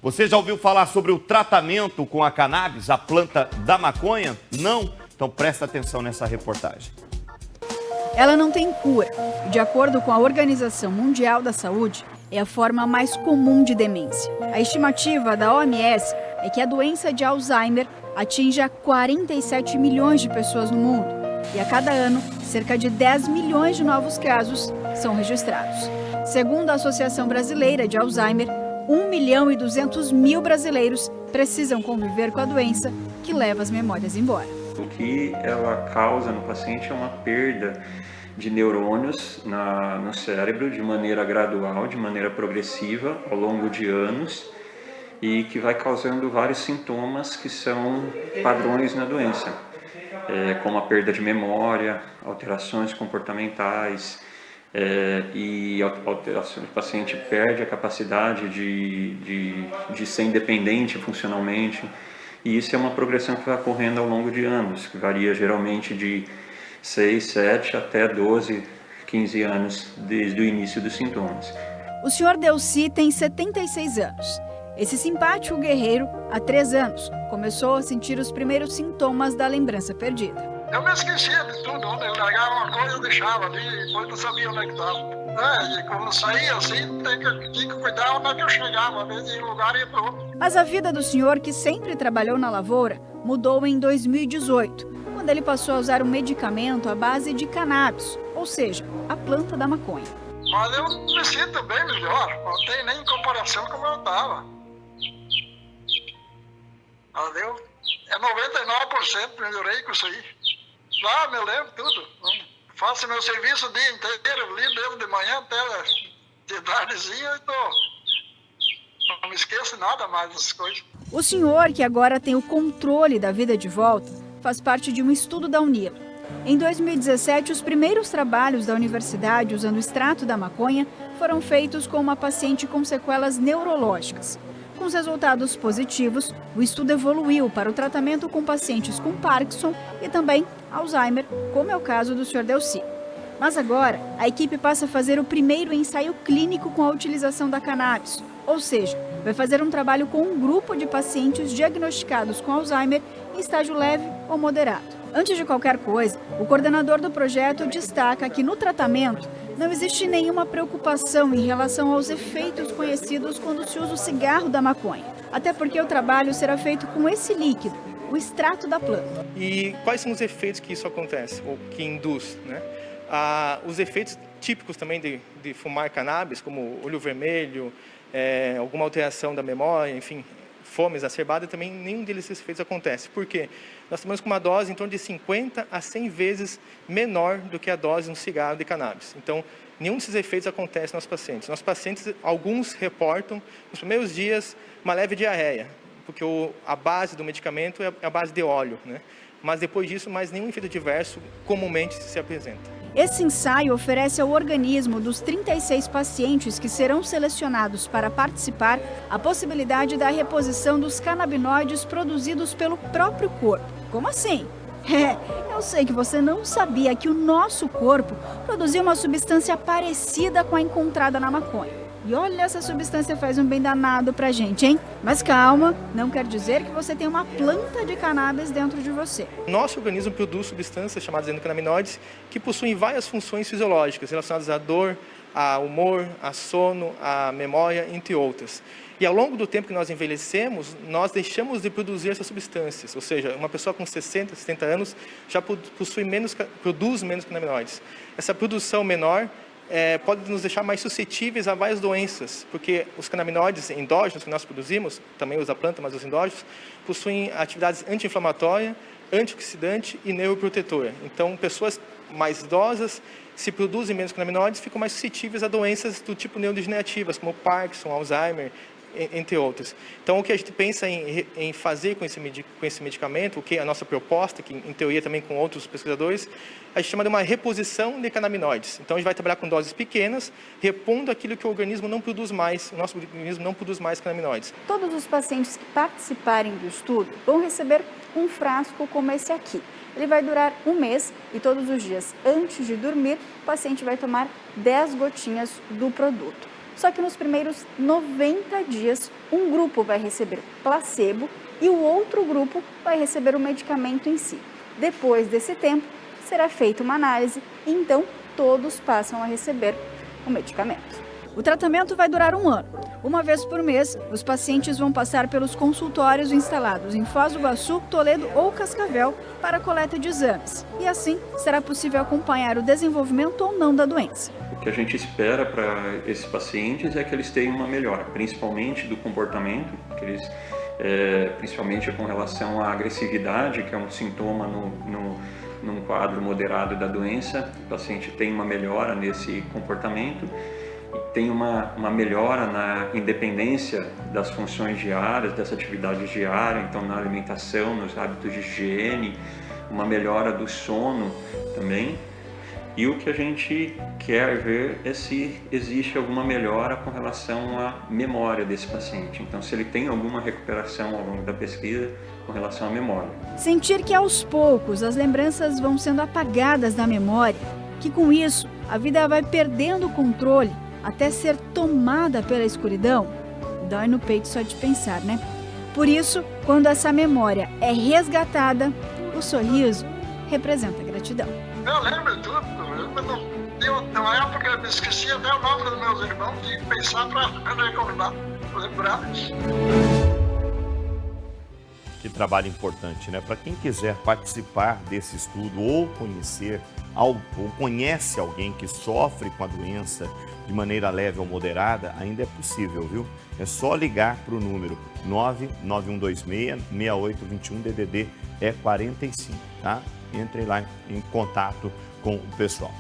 Você já ouviu falar sobre o tratamento com a cannabis, a planta da maconha? Não? Então presta atenção nessa reportagem. Ela não tem cura e, de acordo com a Organização Mundial da Saúde, é a forma mais comum de demência. A estimativa da OMS é que a doença de Alzheimer atinja 47 milhões de pessoas no mundo e a cada ano, cerca de 10 milhões de novos casos são registrados. Segundo a Associação Brasileira de Alzheimer, 1.200.000 brasileiros precisam conviver com a doença que leva as memórias embora. O que ela causa no paciente é uma perda de neurônios no cérebro de maneira gradual, de maneira progressiva, ao longo de anos, e que vai causando vários sintomas que são padrões na doença, como a perda de memória, alterações comportamentais, o paciente perde a capacidade de ser independente funcionalmente, e isso é uma progressão que vai ocorrendo ao longo de anos, que varia geralmente de 6, 7 até 12, 15 anos desde o início dos sintomas. O senhor Delci tem 76 anos. Esse simpático guerreiro, há 3 anos, começou a sentir os primeiros sintomas da lembrança perdida. Eu me esquecia de tudo, onde eu largava uma coisa eu deixava ali, depois não sabia onde é que estava. E quando saía assim, tinha que cuidar onde é que eu chegava, às vezes de um lugar e para outro. Mas a vida do senhor, que sempre trabalhou na lavoura, mudou em 2018, quando ele passou a usar um medicamento à base de cannabis, ou seja, a planta da maconha. Mas eu me sinto bem melhor, não tem nem comparação como eu estava. É 99% melhorei com isso aí. Lá me lembro tudo. Faço meu serviço o dia inteiro, ali desde de manhã até de tardezinha e não me esqueço nada mais dessas coisas. O senhor, que agora tem o controle da vida de volta, faz parte de um estudo da Unila. Em 2017, os primeiros trabalhos da universidade usando o extrato da maconha foram feitos com uma paciente com sequelas neurológicas. Com os resultados positivos, o estudo evoluiu para o tratamento com pacientes com Parkinson e também Alzheimer, como é o caso do Sr. Delci. Mas agora, a equipe passa a fazer o primeiro ensaio clínico com a utilização da cannabis, ou seja, vai fazer um trabalho com um grupo de pacientes diagnosticados com Alzheimer em estágio leve ou moderado. Antes de qualquer coisa, o coordenador do projeto destaca que no tratamento não existe nenhuma preocupação em relação aos efeitos conhecidos quando se usa o cigarro da maconha, até porque o trabalho será feito com esse líquido, o extrato da planta. E quais são os efeitos que isso acontece, ou que induz, né? Os efeitos típicos também de fumar cannabis, como olho vermelho, alguma alteração da memória, enfim, fome exacerbada, também nenhum desses efeitos acontece. Por quê? Nós estamos com uma dose em torno de 50 a 100 vezes menor do que a dose de um cigarro de cannabis. Então, nenhum desses efeitos acontece nos pacientes. Nossos pacientes, alguns reportam, nos primeiros dias, uma leve diarreia, porque a base do medicamento é a base de óleo, né? Mas depois disso, mais nenhum efeito adverso comumente se apresenta. Esse ensaio oferece ao organismo dos 36 pacientes que serão selecionados para participar a possibilidade da reposição dos canabinoides produzidos pelo próprio corpo. Como assim? Eu sei que você não sabia que o nosso corpo produzia uma substância parecida com a encontrada na maconha. E olha, essa substância faz um bem danado pra gente, hein? Mas calma, não quer dizer que você tem uma planta de cannabis dentro de você. Nosso organismo produz substâncias chamadas endocannabinoides que possuem várias funções fisiológicas relacionadas à dor, ao humor, a sono, à memória, entre outras. E ao longo do tempo que nós envelhecemos, nós deixamos de produzir essas substâncias. Ou seja, uma pessoa com 60, 70 anos já produz menos canabinoides. Essa produção menor pode nos deixar mais suscetíveis a várias doenças, porque os canabinoides endógenos que nós produzimos, também os da planta, mas os endógenos, possuem atividades anti-inflamatória, antioxidante e neuroprotetora. Então, pessoas mais idosas, se produzem menos canabinoides, ficam mais suscetíveis a doenças do tipo neurodegenerativas, como Parkinson, Alzheimer, entre outras. Então, o que a gente pensa em fazer com esse medicamento, o que é a nossa proposta, que em teoria também com outros pesquisadores, a gente chama de uma reposição de canabinoides. Então, a gente vai trabalhar com doses pequenas, repondo aquilo que o organismo não produz mais, o nosso organismo não produz mais canabinoides. Todos os pacientes que participarem do estudo vão receber um frasco como esse aqui. Ele vai durar 1 mês e todos os dias, antes de dormir, o paciente vai tomar 10 gotinhas do produto. Só que nos primeiros 90 dias, um grupo vai receber placebo e o outro grupo vai receber o medicamento em si. Depois desse tempo, será feita uma análise e então todos passam a receber o medicamento. O tratamento vai durar 1 ano. Uma vez por mês, os pacientes vão passar pelos consultórios instalados em Foz do Iguaçu, Toledo ou Cascavel para a coleta de exames. E assim, será possível acompanhar o desenvolvimento ou não da doença. O que a gente espera para esses pacientes é que eles tenham uma melhora, principalmente do comportamento, que eles, principalmente com relação à agressividade, que é um sintoma num quadro moderado da doença. O paciente tem uma melhora nesse comportamento, tem uma melhora na independência das funções diárias, das atividades diárias, então na alimentação, nos hábitos de higiene, uma melhora do sono também. E o que a gente quer ver é se existe alguma melhora com relação à memória desse paciente. Então, se ele tem alguma recuperação ao longo da pesquisa com relação à memória. Sentir que aos poucos as lembranças vão sendo apagadas da memória, que com isso a vida vai perdendo o controle até ser tomada pela escuridão, dói no peito só de pensar, né? Por isso, quando essa memória é resgatada, o sorriso representa gratidão. Eu lembro de tudo. Na época eu me esqueci até o nome dos meus irmãos, tinha que pensar para recordar, lembrar. Que trabalho importante, né? Para quem quiser participar desse estudo ou conhecer algo, ou conhece alguém que sofre com a doença de maneira leve ou moderada, ainda é possível, viu? É só ligar para o número 99126-6821 DDD 45, tá? Entre lá em contato com o pessoal.